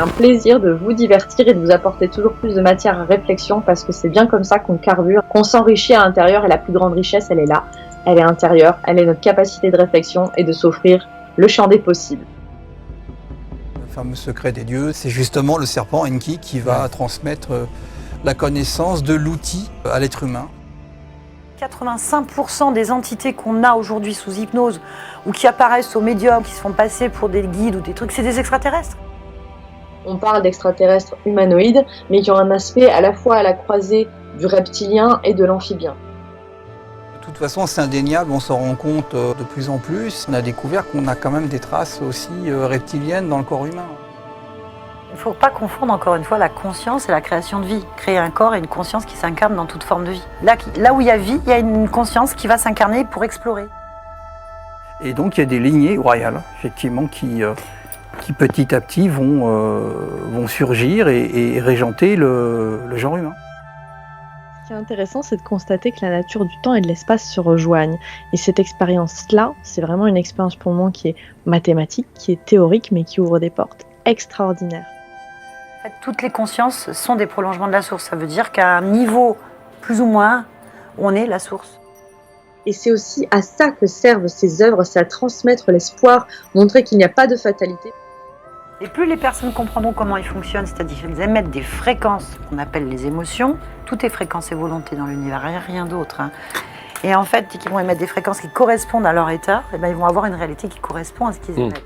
un plaisir de vous divertir et de vous apporter toujours plus de matière à réflexion parce que c'est bien comme ça qu'on carbure, qu'on s'enrichit à l'intérieur et la plus grande richesse, elle est là. Elle est intérieure, elle est notre capacité de réflexion et de s'offrir le champ des possibles. Le fameux secret des dieux, c'est justement le serpent Enki qui va transmettre la connaissance de l'outil à l'être humain. 85% des entités qu'on a aujourd'hui sous hypnose ou qui apparaissent aux médiums, qui se font passer pour des guides ou des trucs, c'est des extraterrestres. On parle d'extraterrestres humanoïdes, mais qui ont un aspect à la fois à la croisée du reptilien et de l'amphibien. De toute façon, c'est indéniable, on s'en rend compte de plus en plus. On a découvert qu'on a quand même des traces aussi reptiliennes dans le corps humain. Il ne faut pas confondre encore une fois la conscience et la création de vie. Créer un corps et une conscience qui s'incarne dans toute forme de vie. Là où il y a vie, il y a une conscience qui va s'incarner pour explorer. Et donc il y a des lignées royales, effectivement, qui petit à petit vont surgir et régenter le genre humain. Ce qui est intéressant, c'est de constater que la nature du temps et de l'espace se rejoignent. Et cette expérience-là, c'est vraiment une expérience pour moi qui est mathématique, qui est théorique, mais qui ouvre des portes extraordinaires. En fait, toutes les consciences sont des prolongements de la source. Ça veut dire qu'à un niveau plus ou moins, on est la source. Et c'est aussi à ça que servent ces œuvres, c'est à transmettre l'espoir, montrer qu'il n'y a pas de fatalité. Et plus les personnes comprendront comment ils fonctionnent, c'est-à-dire qu'ils émettent des fréquences qu'on appelle les émotions, tout est fréquence et volonté dans l'univers, rien d'autre. Et en fait, dès qu'ils vont émettre des fréquences qui correspondent à leur état, eh ben, ils vont avoir une réalité qui correspond à ce qu'ils émettent.